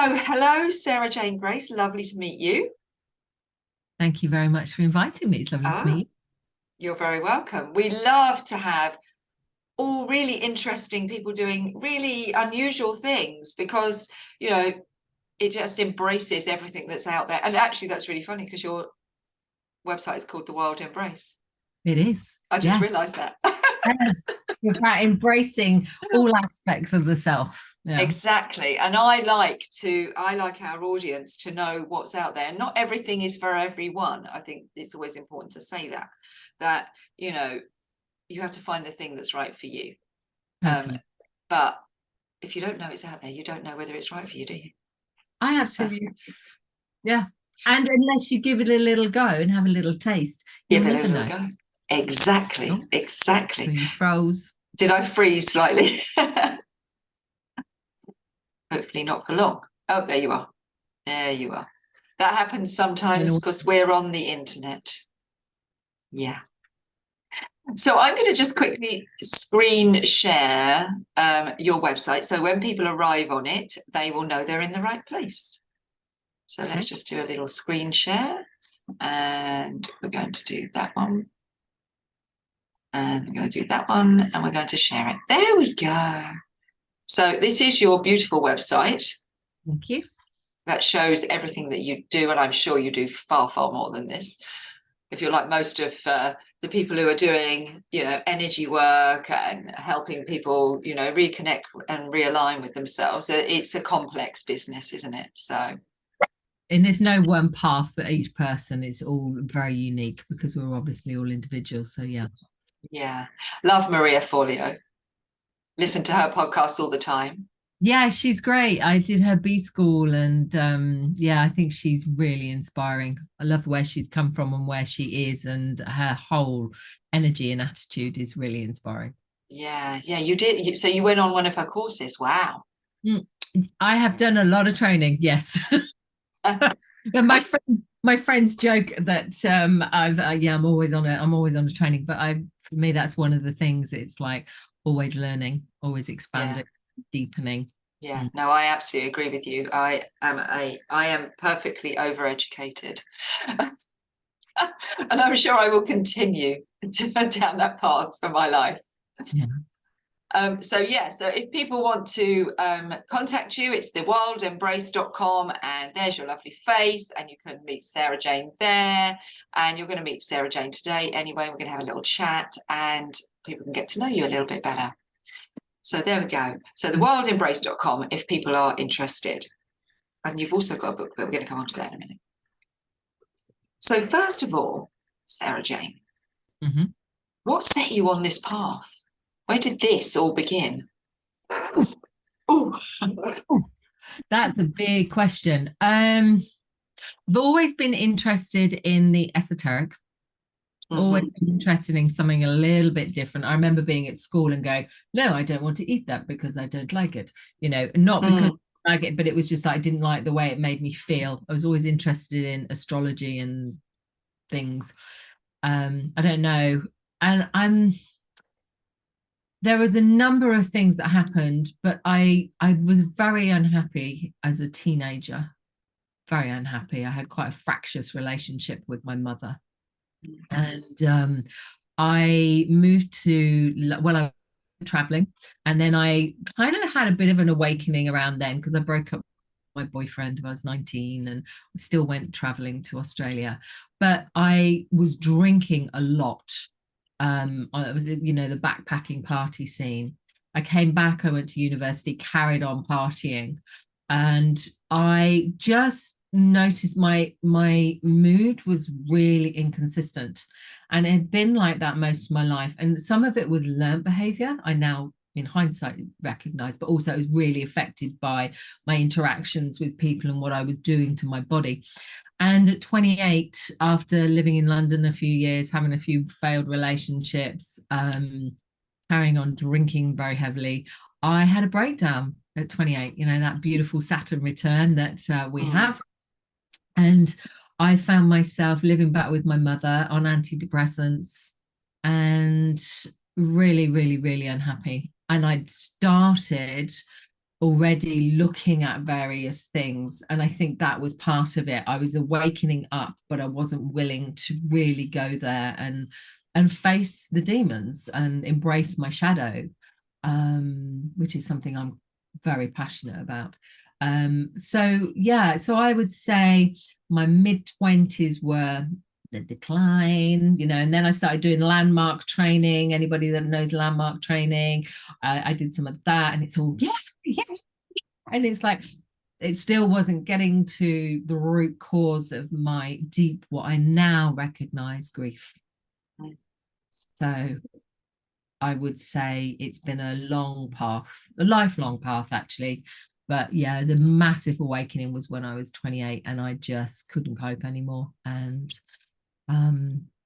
So, hello, Sarah-Jayne-Grace. Lovely to meet you. Thank you very much for inviting me. It's lovely to meet you. You're very welcome. We love to have all really interesting people doing really unusual things because, it just embraces everything that's out there. And actually, that's really funny because your website is called The Wild Embrace. It is. I just realised that. It's about embracing all aspects of the self. Yeah. Exactly. And I like our audience to know what's out there. Not everything is for everyone. I think it's always important to say that, you have to find the thing that's right for you. Totally. But if you don't know it's out there, you don't know whether it's right for you, do you? I absolutely, yeah. And unless you give it a little go and have a little taste, give it a little go. Exactly. Oh, exactly. So you froze. Did I freeze slightly? Hopefully not for long. Oh, there you are. There you are. That happens sometimes because we're on the internet. Yeah. So I'm going to just quickly screen share your website. So when people arrive on it, they will know they're in the right place. So let's just do a little screen share. And we're going to do that one. And we're going to do that one. And we're going to share it. There we go. So this is your beautiful website. Thank you. That shows everything that you do. And I'm sure you do far, far more than this. If you're like most of the people who are doing, energy work and helping people, reconnect and realign with themselves, it's a complex business, isn't it? So, and there's no one path for each person. It's all very unique because we're obviously all individuals. So yeah. Love Maria Forleo. Listen to her podcast all the time. Yeah, she's great. I did her B school and I think she's really inspiring. I love where she's come from and where she is, and her whole energy and attitude is really inspiring. Yeah, you did. So you went on one of her courses. Wow. I have done a lot of training, yes. my friends joke that I'm always on a training, but for me that's one of the things. It's like always learning, always expanding, deepening. Yeah, no, I absolutely agree with you. I am perfectly overeducated. And I'm sure I will continue down that path for my life. Yeah. So if people want to contact you, it's thewildembrace.com, and there's your lovely face, and you can meet Sarah-Jayne there, and you're going to meet Sarah-Jayne today anyway. We're going to have a little chat and people can get to know you a little bit better. So there we go. So thewildembrace.com if people are interested. And you've also got a book, but we're going to come on to that in a minute. So first of all, Sarah-Jayne, what set you on this path? Where did this all begin? Oh, that's a big question. I've always been interested in the esoteric. Always been interested in something a little bit different. I remember being at school and going, no, I don't want to eat that because I don't like it. Not because I like it, but it was just I didn't like the way it made me feel. I was always interested in astrology and things. I don't know. And there was a number of things that happened, but I was very unhappy as a teenager. Very unhappy. I had quite a fractious relationship with my mother. And I moved I was traveling, and then I kind of had a bit of an awakening around then because I broke up with my boyfriend when I was 19 and still went traveling to Australia. But I was drinking a lot. I was, the backpacking party scene. I came back, I went to university, carried on partying, and I just noticed my mood was really inconsistent, and it had been like that most of my life. And some of it was learned behavior, I now in hindsight recognize, but also it was really affected by my interactions with people and what I was doing to my body. And at 28, after living in London a few years, having a few failed relationships, carrying on drinking very heavily, I had a breakdown at 28, that beautiful Saturn return that we have. And I found myself living back with my mother on antidepressants and really, really, really unhappy. And I'd started already looking at various things, and I think that was part of it. I was awakening up, but I wasn't willing to really go there and face the demons and embrace my shadow, which is something I'm very passionate about. So yeah, so I would say my mid-20s were the decline, you know, and then I started doing landmark training. Anybody that knows landmark training, I did some of that, and it's all yeah, and it's like it still wasn't getting to the root cause of my deep, what I now recognize, grief. So I would say it's been a long path, a lifelong path actually. But yeah, the massive awakening was when I was 28 and I just couldn't cope anymore. And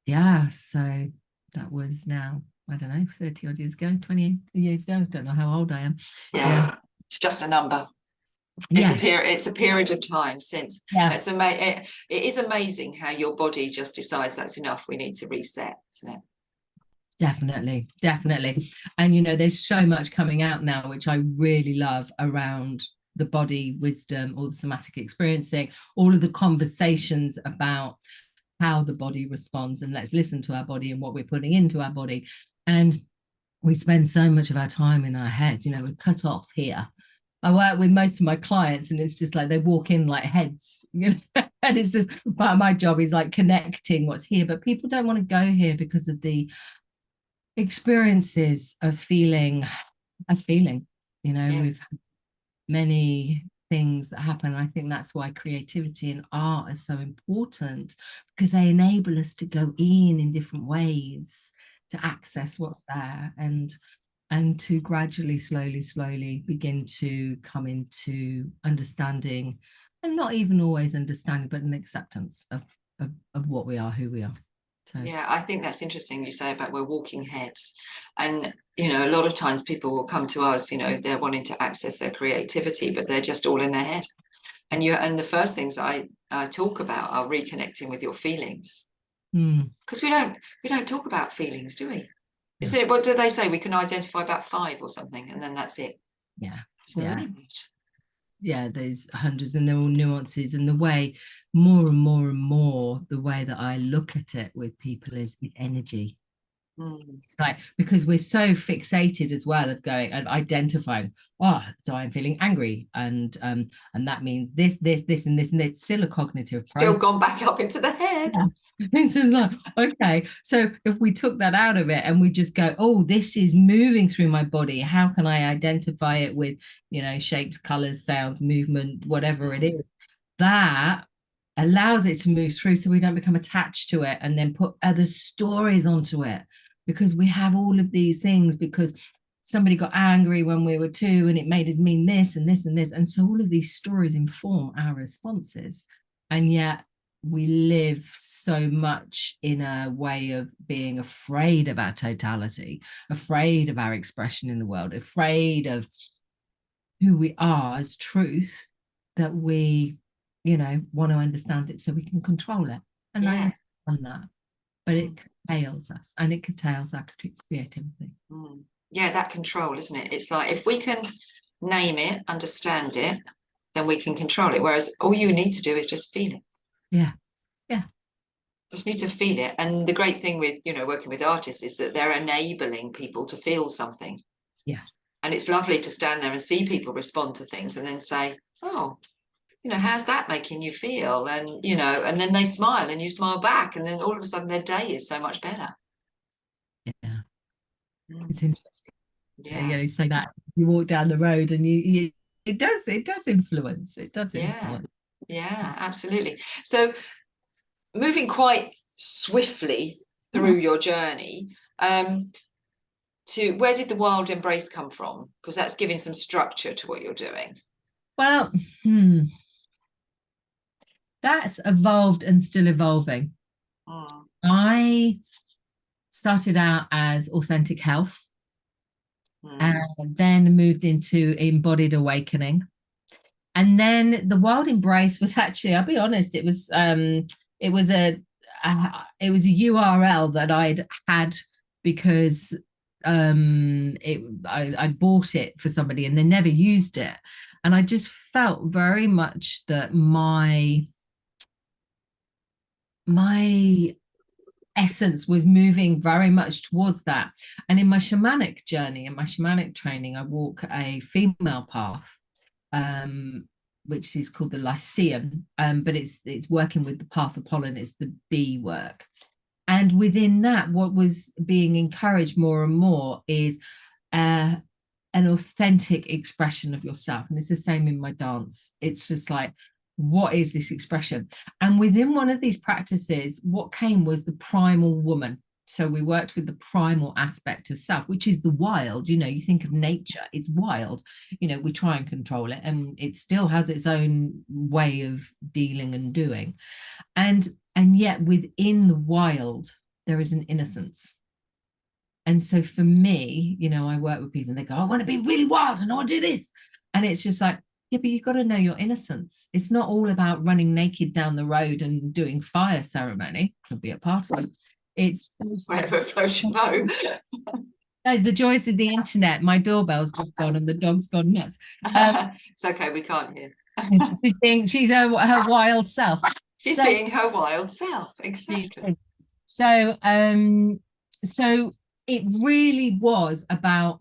yeah, so that was now, I don't know, 30 odd years ago, 20 years ago. Don't know how old I am. Yeah. It's just a number. It's a period of time since. It is amazing how your body just decides that's enough. We need to reset, isn't it? Definitely. And you know, there's so much coming out now which I really love around the body wisdom, all the somatic experiencing, all of the conversations about how the body responds, and let's listen to our body and what we're putting into our body. And we spend so much of our time in our head, you know, we're cut off here. I work with most of my clients and it's just like they walk in like heads, you know, and it's just part of my job is like connecting what's here. But people don't want to go here because of the experiences of feeling, you know, with many things that happen. I think that's why creativity and art are so important, because they enable us to go in different ways to access what's there, and to gradually, slowly begin to come into understanding, and not even always understanding, but an acceptance of what we are, who we are. So yeah, I think that's interesting you say about we're walking heads. And you know, a lot of times people will come to us, you know, they're wanting to access their creativity, but they're just all in their head. And the first things I talk about are reconnecting with your feelings, because we don't talk about feelings, do we? Is it, what do they say, we can identify about 5 or something, and then that's it? Yeah, there's hundreds, and there are all nuances, and the way more and more the way that I look at it with people is energy. It's like, because we're so fixated as well of going and identifying, so I'm feeling angry, and that means this and this, and it's still a cognitive process. Still gone back up into the head. This is like, okay, so if we took that out of it and we just go, oh, this is moving through my body, how can I identify it with, you know, shapes, colors, sounds, movement, whatever it is, that allows it to move through, so we don't become attached to it and then put other stories onto it, because we have all of these things because somebody got angry when we were 2 and it made us mean this and this and this, and so all of these stories inform our responses. And yet we live so much in a way of being afraid of our totality, afraid of our expression in the world, afraid of who we are as truth, that we, you know, want to understand it so we can control it. And I understand that, but it curtails us, and it curtails our creativity. Yeah, that control, isn't it? It's like, if we can name it, understand it, then we can control it. Whereas all you need to do is just feel it. Yeah. Just need to feel it. And the great thing with, you know, working with artists is that they're enabling people to feel something. Yeah. And it's lovely to stand there and see people respond to things and then say, oh, you know, how's that making you feel? And, you know, and then they smile and you smile back, and then all of a sudden their day is so much better. Yeah. It's interesting. Yeah. You know, say that you walk down the road and you it does influence. It does influence. Yeah, absolutely. So moving quite swiftly through your journey, to where did the wild embrace come from? Because that's giving some structure to what you're doing. Well, that's evolved and still evolving. I started out as authentic health, and then moved into embodied awakening. And then the wild embrace was actually, I'll be honest, it was a URL that I'd had because I bought it for somebody and they never used it, and I just felt very much that my essence was moving very much towards that. And in my shamanic journey, in my shamanic training, I walk a female path, which is called the Lyceum, but it's working with the path of pollen. It's the bee work. And within that, what was being encouraged more and more is an authentic expression of yourself. And it's the same in my dance. It's just like, what is this expression? And within one of these practices, what came was the primal woman. So we worked with the primal aspect of self, which is the wild. You think of nature, it's wild. We try and control it, and it still has its own way of dealing and doing. And yet within the wild, there is an innocence. And so for me, I work with people and they go, I want to be really wild and I want to do this. And it's just like, yeah, but you've got to know your innocence. It's not all about running naked down the road and doing fire ceremony. Could be a part of it. It's wherever floats your boat. The joys of the internet. My doorbell's just gone and the dog's gone nuts. It's okay, we can't hear. She's her wild self. She's being her wild self, exactly. So it really was about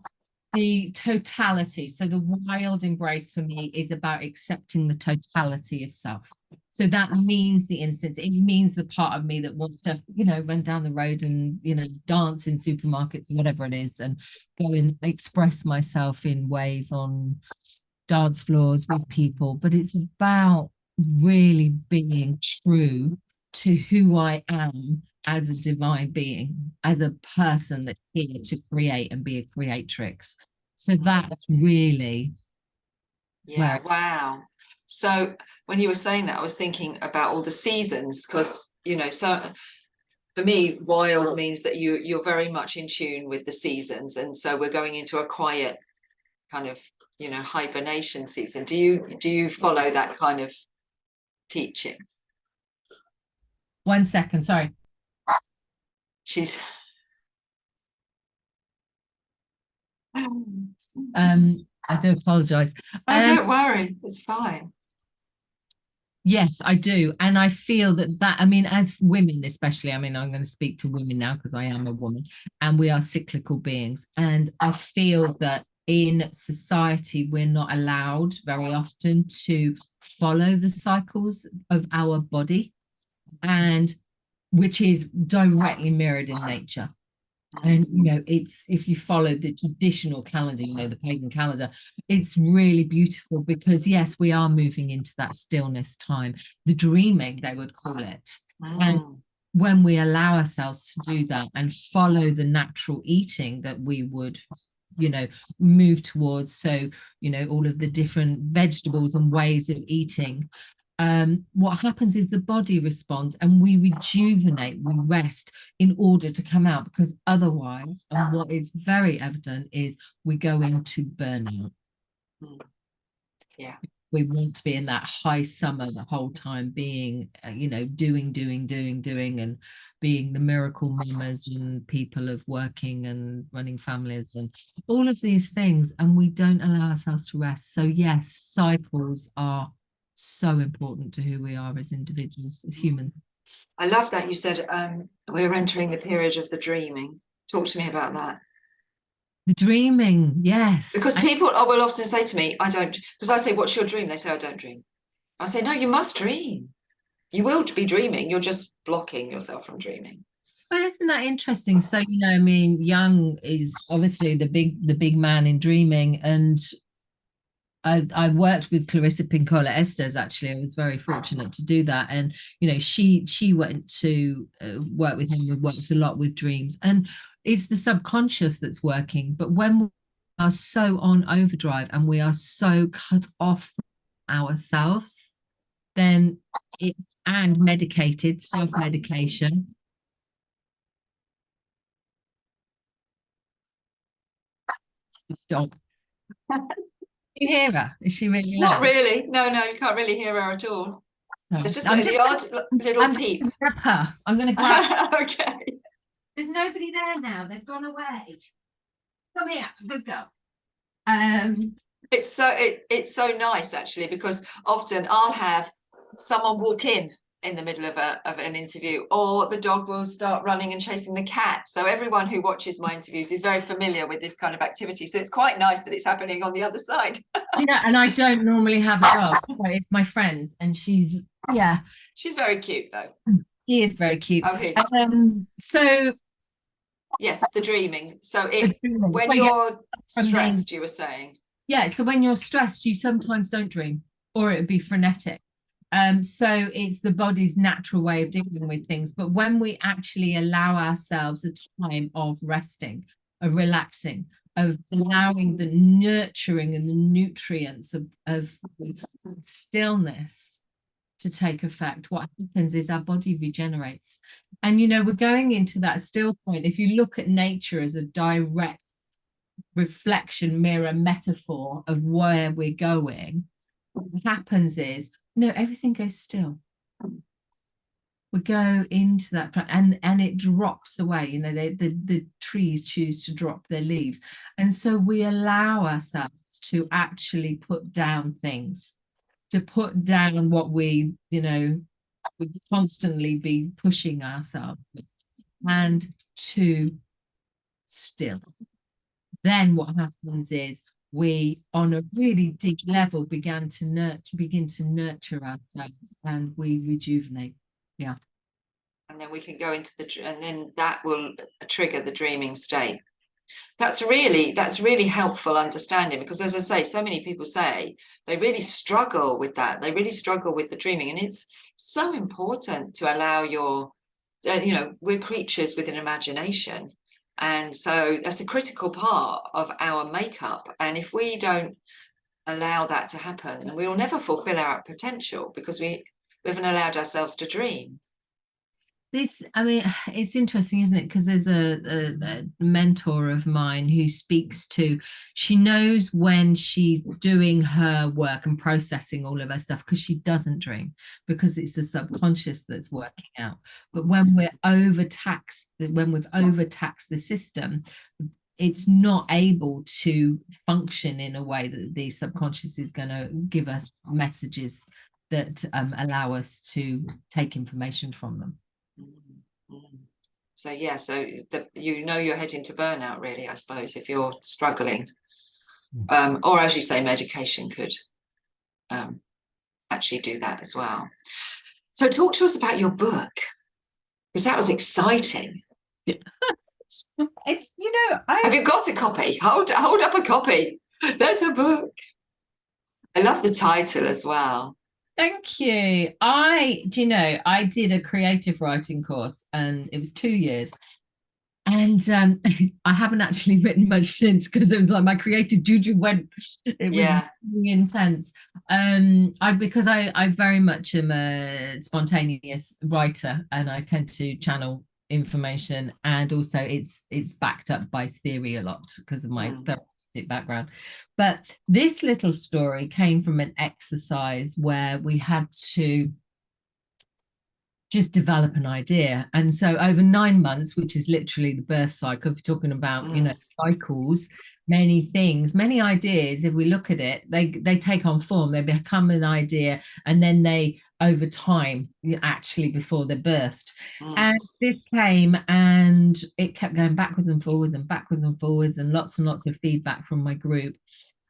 the totality. So the wild embrace for me is about accepting the totality of self. So that means the innocence. It means the part of me that wants to, run down the road and, dance in supermarkets and whatever it is, and go and express myself in ways on dance floors with people. But it's about really being true to who I am as a divine being, as a person that's here to create and be a creatrix. So that's really wow. So when you were saying that, I was thinking about all the seasons, because so for me, wild means that you're very much in tune with the seasons, and so we're going into a quiet kind of hibernation season. Do you follow that kind of teaching? 1 second, sorry. She's I do apologize. Don't worry, it's fine. Yes, I do. And I feel that as women, especially, I'm going to speak to women now because I am a woman, and we are cyclical beings. And I feel that in society, we're not allowed very often to follow the cycles of our body, and which is directly mirrored in nature. And it's, if you follow the traditional calendar, the pagan calendar, it's really beautiful, because yes, we are moving into that stillness time, the dreaming they would call it. And when we allow ourselves to do that and follow the natural eating that we would move towards, so all of the different vegetables and ways of eating, what happens is the body responds, and we rejuvenate, we rest in order to come out, because otherwise, and what is very evident, is we go into burnout. Yeah, we want to be in that high summer the whole time, being doing, and being the miracle mamas and people of working and running families and all of these things, and we don't allow ourselves to rest. So yes, cycles are so important to who we are as individuals, as humans. I love that you said we're entering the period of the dreaming. Talk to me about that. The dreaming, yes. Because people will often say to me, I don't, because I say, what's your dream? They say, I don't dream. I say, no, you must dream. You will be dreaming. You're just blocking yourself from dreaming. Well, isn't that interesting? So, Jung is obviously the big man in dreaming, and I worked with Clarissa Pinkola Estes. Actually, I was very fortunate to do that, and she went to work with him. We worked a lot with dreams, and it's the subconscious that's working. But when we are so on overdrive and we are so cut off from ourselves, then it's medicated, self-medication. Dog. You hear her? Is she really loud? Not really. No, you can't really hear her at all. No. There's just the odd little peep. I'm going to grab her. Okay. There's nobody there now. They've gone away. Come here, good girl. It's so nice actually, because often I'll have someone walk in the middle of an interview, or the dog will start running and chasing the cat. So everyone who watches my interviews is very familiar with this kind of activity. So it's quite nice that it's happening on the other side. Yeah, and I don't normally have a dog, so it's my friend, and she's very cute though. She is very cute. Okay. So yes, the dreaming. So when well, you're stressed, you were saying. Yeah, so when you're stressed, you sometimes don't dream, or it would be frenetic. So it's the body's natural way of dealing with things. But when we actually allow ourselves a time of resting, of relaxing, of allowing the nurturing and the nutrients of stillness to take effect, what happens is our body regenerates. And, you know, we're going into that still point. If you look at nature as a direct reflection, mirror, metaphor of where we're going, what happens is, everything goes still. We go into that, and it drops away. The trees choose to drop their leaves, and so we allow ourselves to actually put down things, to put down what we constantly be pushing ourselves with, and to still. Then what happens is we, on a really deep level, begin to nurture ourselves, and we rejuvenate. Yeah. And then we can go into and then that will trigger the dreaming state. That's really helpful understanding, because as I say, so many people say they really struggle with that. They really struggle with the dreaming, and it's so important to allow we're creatures with an imagination. And so that's a critical part of our makeup. And if we don't allow that to happen, then we will never fulfill our potential, because we haven't allowed ourselves to dream. It's interesting, isn't it? Because there's a mentor of mine who speaks to, she knows when she's doing her work and processing all of her stuff, because she doesn't dream, because it's the subconscious that's working out. But when we've overtaxed the system, it's not able to function in a way that the subconscious is going to give us messages that allow us to take information from them. So yeah, you're heading to burnout, really, I suppose, if you're struggling, or as you say, medication could actually do that as well. So talk to us about your book, because that was exciting. It's have you got a copy? Hold up a copy. There's a book. I love the title as well. Thank you. I did a creative writing course, and it was 2 years. And I haven't actually written much since, because it was like my creative juju went. It was really intense. Because I very much am a spontaneous writer, and I tend to channel information, and also it's backed up by theory a lot because of my therapeutic background. But this little story came from an exercise where we had to just develop an idea. And so over 9 months, which is literally the birth cycle, if you're talking about cycles, many things, many ideas, if we look at it, they take on form, they become an idea, and then they, over time, actually before they're birthed. And this came, and it kept going backwards and forwards and backwards and forwards, and lots of feedback from my group,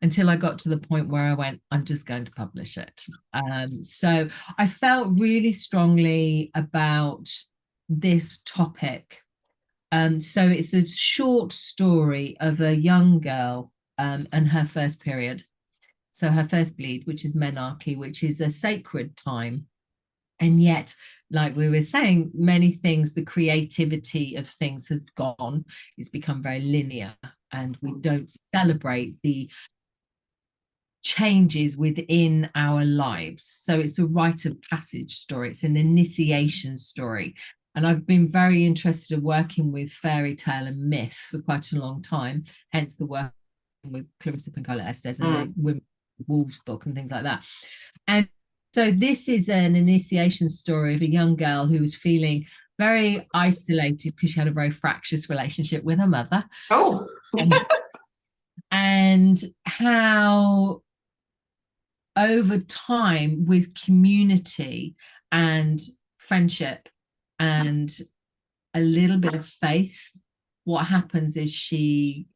until I got to the point where I went, I'm just going to publish it. So I felt really strongly about this topic. So it's a short story of a young girl and her first period. So her first bleed, which is menarche, which is a sacred time. And yet, like we were saying, many things, the creativity of things has gone. It's become very linear, and we don't celebrate the changes within our lives. So it's a rite of passage story. It's an initiation story. And I've been very interested in working with fairy tale and myth for quite a long time, hence the work with Clarissa Pinkola Estes and the Women Wolves book and things like that. And so this is an initiation story of a young girl who was feeling very isolated because she had a very fractious relationship with her mother. Oh. and how over time, with community and friendship and a little bit of faith, what happens is she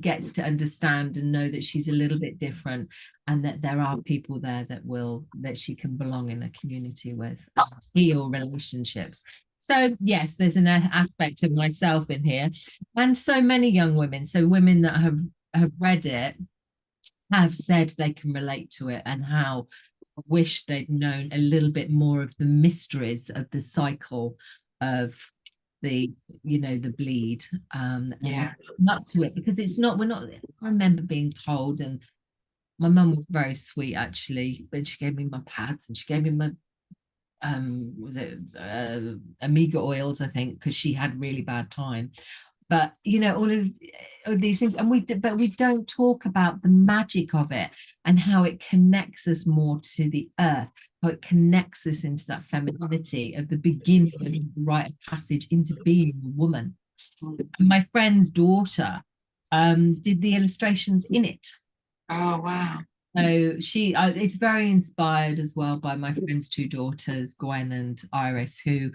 gets to understand and know that she's a little bit different, and that there are people there that she can belong in a community with and heal relationships. So yes, there's an aspect of myself in here, and so many young women, so women that have read it have said they can relate to it, and how I wish they'd known a little bit more of the mysteries of the cycle of the the bleed, and up to it, because we're not, I remember being told, and my mum was very sweet actually, but she gave me my pads and she gave me my was it omega oils, I think, because she had really bad time. But all of these things, and we don't talk about the magic of it, and how it connects us more to the earth, how it connects us into that femininity of the beginning of the rite of passage into being a woman. And my friend's daughter did the illustrations in it. Oh wow. So she it's very inspired as well by my friend's two daughters, Gwen and Iris, who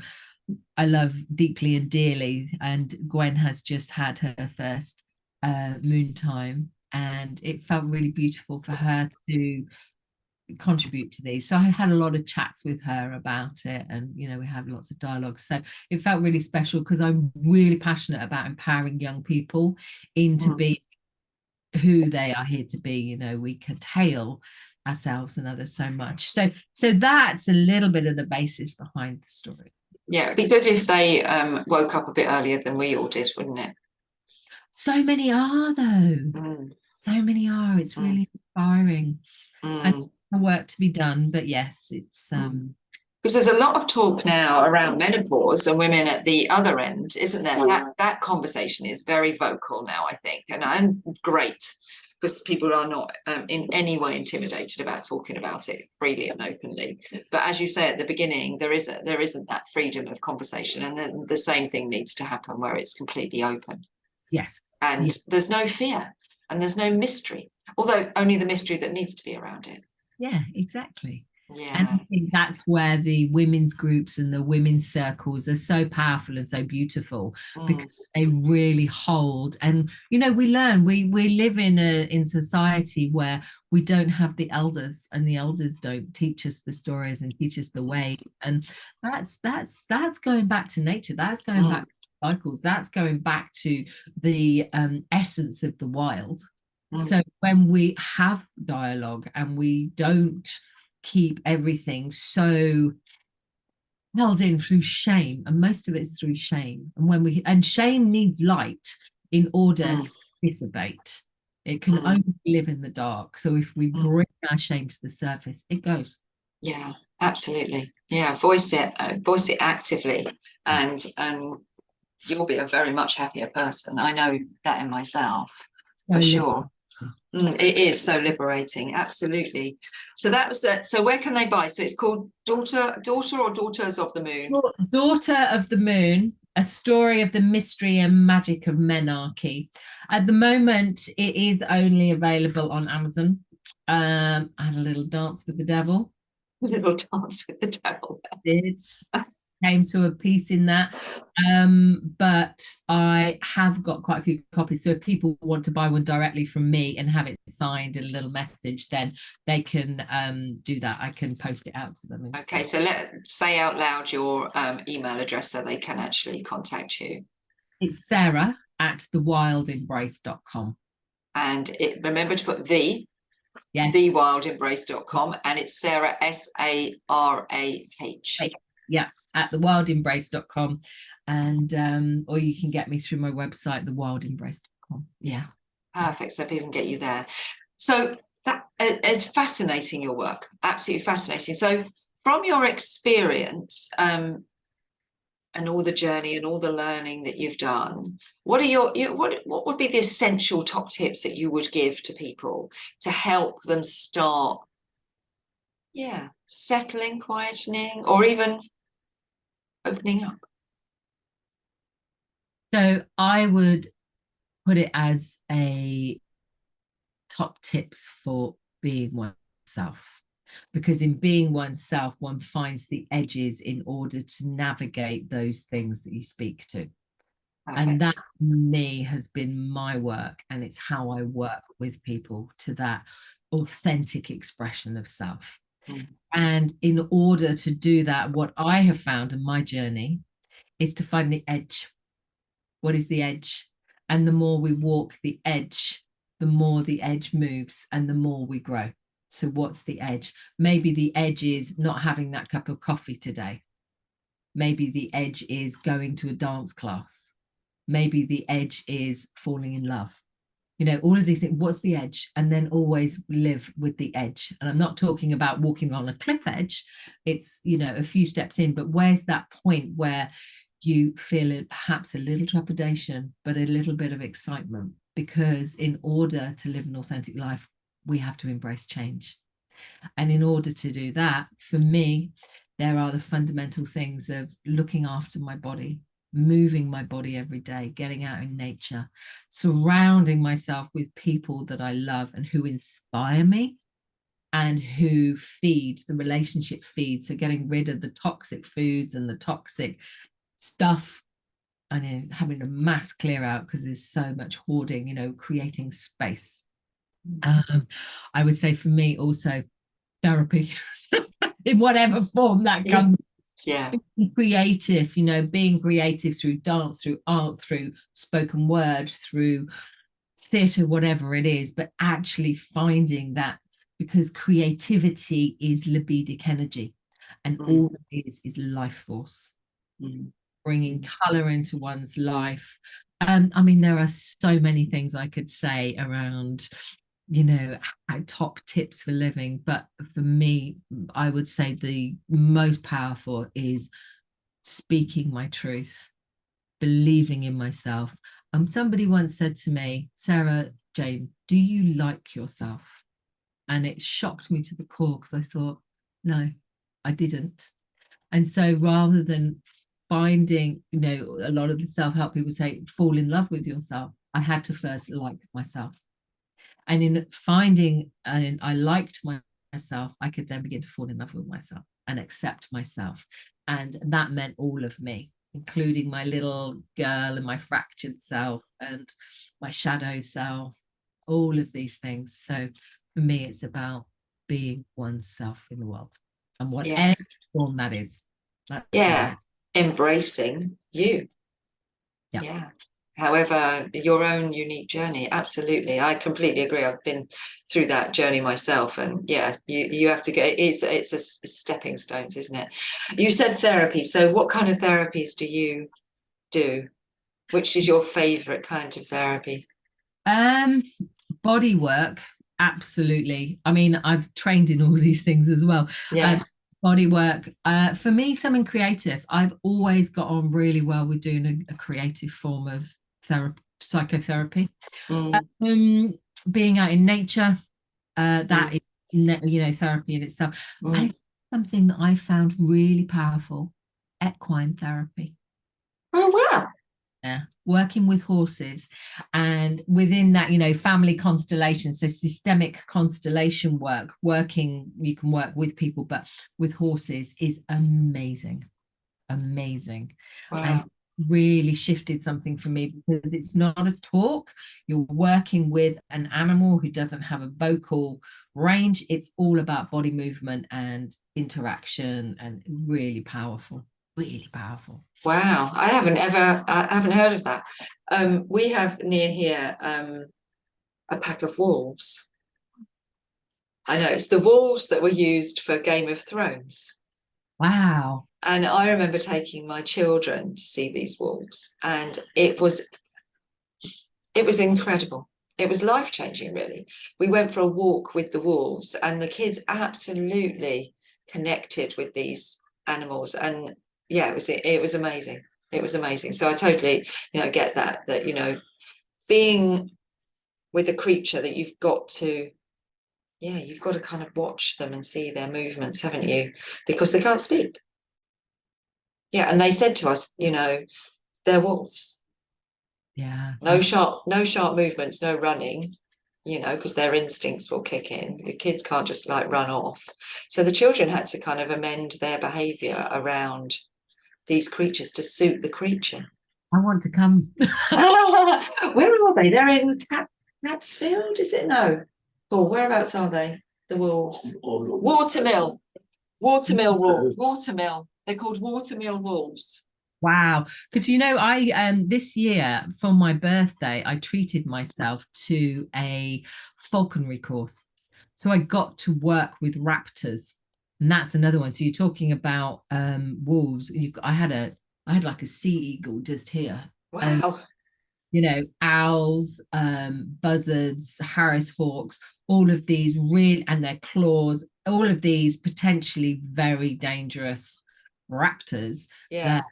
I love deeply and dearly. And Gwen has just had her first moon time, and it felt really beautiful for her to contribute to these. So I had a lot of chats with her about it, and we had lots of dialogues. So it felt really special, because I'm really passionate about empowering young people into being who they are here to be. We curtail ourselves and others so much. So that's a little bit of the basis behind the story. Yeah, it'd be good if they woke up a bit earlier than we all did, wouldn't it? So many are, though. So many are. It's really inspiring. And work to be done, but yes, it's because there's a lot of talk now around menopause and women at the other end, isn't there? That conversation is very vocal now, I think, and I'm great, because people are not in any way intimidated about talking about it freely and openly. But as you say at the beginning, there isn't that freedom of conversation, and then the same thing needs to happen where it's completely open. Yes. And there's no fear and there's no mystery, although only the mystery that needs to be around it. Yeah, exactly. Yeah. And I think that's where the women's groups and the women's circles are so powerful and so beautiful, because they really hold. And we learn, we live in society where we don't have the elders, and the elders don't teach us the stories and teach us the way. And that's going back to nature. That's going back to cycles. That's going back to the essence of the wild. So when we have dialogue and we don't keep everything so held in through shame, and most of it's through shame, and shame needs light in order to dissipate. It can only live in the dark. So if we bring our shame to the surface, it goes. Yeah, absolutely. Yeah, voice it actively, and you'll be a very much happier person. I know that in myself, for sure. It is so liberating, absolutely. So that was it. So where can they buy? So it's called Daughter or Daughters of the Moon? Daughter of the Moon, a story of the mystery and magic of menarche. At the moment, it is only available on Amazon. I had a little dance with the devil. A little dance with the devil. It's came to a piece in that, but I have got quite a few copies, so if people want to buy one directly from me and have it signed and a little message, then they can do that. I can post it out to them instead. Okay, so say out loud your email address so they can actually contact you. It's sarah@thewildembrace.com, and remember to put thewildembrace.com, and it's Sarah, SARAH. Yeah, at thewildembrace.com, and or you can get me through my website, thewildembrace.com. Yeah, perfect. So people can get you there. So that is fascinating, your work, absolutely fascinating. So from your experience and all the journey and all the learning that you've done, what are what would be the essential top tips that you would give to people to help them start settling, quietening, or even opening up? So I would put it as a top tips for being oneself. Because in being oneself, one finds the edges in order to navigate those things that you speak to. Perfect. And that, for me, has been my work, and it's how I work with people to that authentic expression of self. And in order to do that, what I have found in my journey is to find the edge. What is the edge? And the more we walk the edge, the more the edge moves and the more we grow. So what's the edge? Maybe the edge is not having that cup of coffee today. Maybe the edge is going to a dance class. Maybe the edge is falling in love. You know, all of these things. What's the edge? And then always live with the edge. And I'm not talking about walking on a cliff edge. It's, you know, a few steps in, but where's that point where you feel it, perhaps a little trepidation, but a little bit of excitement? Because in order to live an authentic life, we have to embrace change. And in order to do that, for me, there are the fundamental things of looking after my body, moving my body every day, getting out in nature, surrounding myself with people that I love and who inspire me and who feed the relationship feed. So getting rid of the toxic foods and the toxic stuff, and then having a mass clear out because there's so much hoarding, you know, creating space. I would say for me also therapy in whatever form that comes. Yeah. Creative, you know, being creative through dance, through art, through spoken word, through theatre, whatever it is, but actually finding that, because creativity is libidic energy and all it is life force. Bringing colour into one's life. I mean, there are so many things I could say around, you know, top tips for living, but for me, I would say the most powerful is speaking my truth, believing in myself. Somebody once said to me, Sarah-Jayne, do you like yourself? And it shocked me to the core because I thought, no, I didn't. And so rather than finding, you know, a lot of the self-help people say, fall in love with yourself, I had to first like myself. And in finding, and I liked myself, I could then begin to fall in love with myself and accept myself. And that meant all of me, including my little girl and my fractured self and my shadow self, all of these things. So for me, it's about being oneself in the world and whatever form that is. Embracing you. Yeah. However, your own unique journey. Absolutely. I completely agree. I've been through that journey myself, and you have to get, it's a stepping stones, isn't it? You said therapy. So what kind of therapies do you do? Which is your favorite kind of therapy? Body work. Absolutely. I mean, I've trained in all these things as well. Body work. For me, something creative. I've always got on really well with doing a creative form of psychotherapy. Being out in nature, that is, you know, therapy in itself. And something that I found really powerful, equine therapy. Oh, wow. Yeah, working with horses, and within that, you know, family constellation, so systemic constellation work, you can work with people, but with horses is amazing. Wow. And really shifted something for me, because it's not a talk, you're working with an animal who doesn't have a vocal range. It's all about body movement and interaction, and really powerful. Wow, I haven't heard of that. We have near here a pack of wolves. I know, it's the wolves that were used for Game of Thrones. Wow. And I remember taking my children to see these wolves, and it was incredible. It was life-changing, really. We went for a walk with the wolves, and the kids absolutely connected with these animals, and it was amazing. It was amazing. So I totally, you know, get that, you know, being with a creature that you've got to kind of watch them and see their movements, haven't you? Because they can't speak. Yeah, and they said to us, you know, they're wolves. Yeah. No sharp movements, no running. you know, because their instincts will kick in. The kids can't just like run off. So the children had to kind of amend their behaviour around these creatures to suit the creature. I want to come. Where are they? They're in Catsfield, is it? No. Oh, whereabouts are they? The wolves. Watermill. Watermill. They're called Watermill wolves. Wow. Because I this year for my birthday, I treated myself to a falconry course. So I got to work with raptors. And that's another one. So you're talking about wolves. I had like a sea eagle just here. Wow. Owls, buzzards, Harris hawks, all of these real, and their claws, all of these potentially very dangerous raptors. Yeah.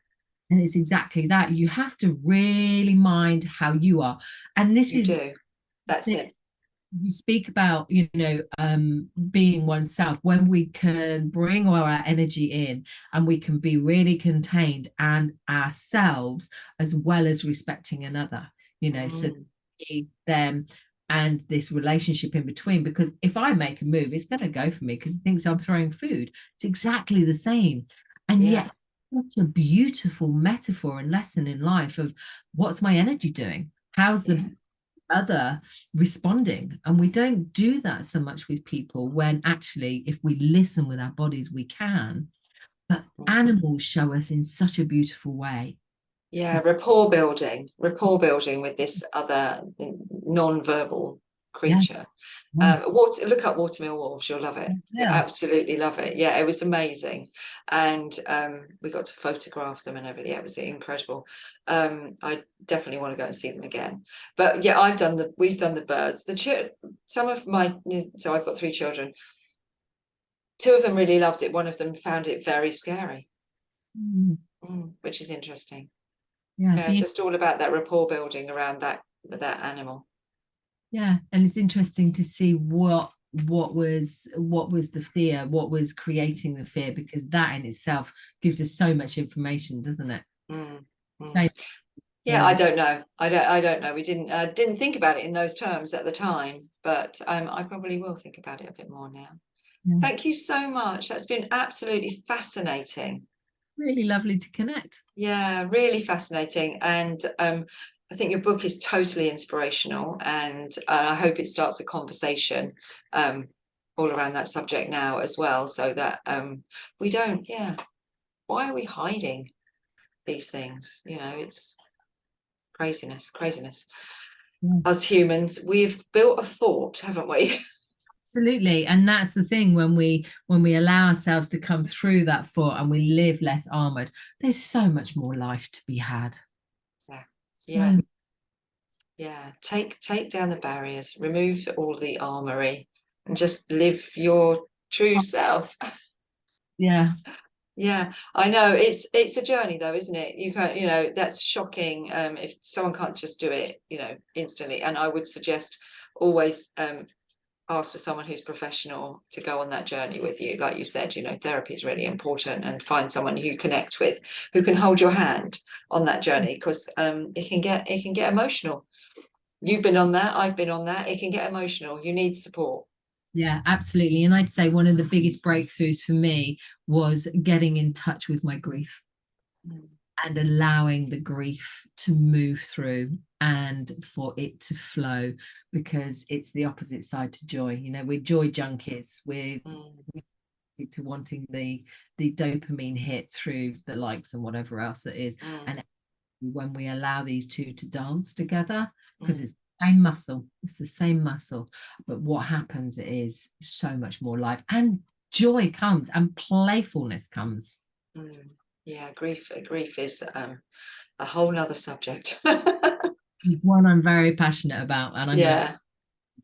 And it's exactly that. You have to really mind how you are. And this You is do. That's it. You speak about, being oneself. When we can bring all our energy in and we can be really contained and ourselves, as well as respecting another, so them and this relationship in between. Because if I make a move, it's going to go for me because it thinks I'm throwing food. It's exactly the same. And yet such a beautiful metaphor and lesson in life of what's my energy doing? How's the other responding? And we don't do that so much with people, when actually if we listen with our bodies we can. But animals show us in such a beautiful way. Rapport building with this other non-verbal creature. Look up Watermill Wolves, you'll love it. You absolutely love it. It was amazing. And we got to photograph them and everything. It was incredible. I definitely want to go and see them again. But we've done the birds. Some of my, so I've got 3 children. 2 of them really loved it. One of them found it very scary, which is interesting. Just all about that rapport building around that animal. And it's interesting to see what was the fear, what was creating the fear, because that in itself gives us so much information, doesn't it? I don't know. I don't know. We didn't think about it in those terms at the time, but I probably will think about it a bit more now. Thank you so much. That's been absolutely fascinating. Really lovely to connect. Really fascinating. And I think your book is totally inspirational, and I hope it starts a conversation all around that subject now as well, so that we don't, why are we hiding these things? It's craziness. Us humans, we've built a fort, haven't we? Absolutely. And that's the thing, when we allow ourselves to come through that fort and we live less armored, there's so much more life to be had. Take down the barriers, remove all the armory, and just live your true self. I know it's a journey though, isn't it? You can't, that's shocking if someone can't just do it instantly. And I would suggest always ask for someone who's professional to go on that journey with you. Like you said, therapy is really important, and find someone you connect with, who can hold your hand on that journey, because it can get emotional. You've been on that, I've been on that. It can get emotional. You need support. Absolutely. And I'd say one of the biggest breakthroughs for me was getting in touch with my grief and allowing the grief to move through and for it to flow, because it's the opposite side to joy. We're joy junkies. We're to wanting the dopamine hit through the likes and whatever else it is. And when we allow these two to dance together, because it's the same muscle, but what happens is so much more life, and joy comes, and playfulness comes. Grief is a whole nother subject. It's one I'm very passionate about, and I'm as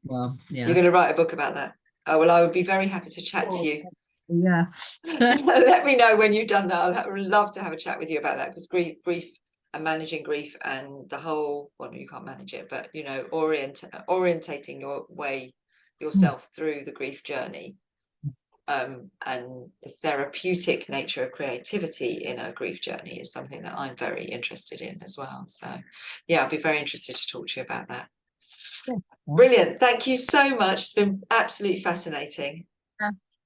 well. You're going to write a book about that? Oh, well, I would be very happy to chat to you. Let me know when you've done that. I would love to have a chat with you about that, because grief and managing grief, and the whole, well, you can't manage it, but orientating yourself through the grief journey, and the therapeutic nature of creativity in a grief journey is something that I'm very interested in as well. So I'd be very interested to talk to you about that. Brilliant. Thank you so much. It's been absolutely fascinating.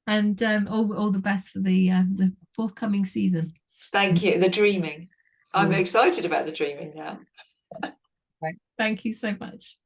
And all the best for the forthcoming season. Thank you. The dreaming. I'm excited about the dreaming now. Right. Thank you so much.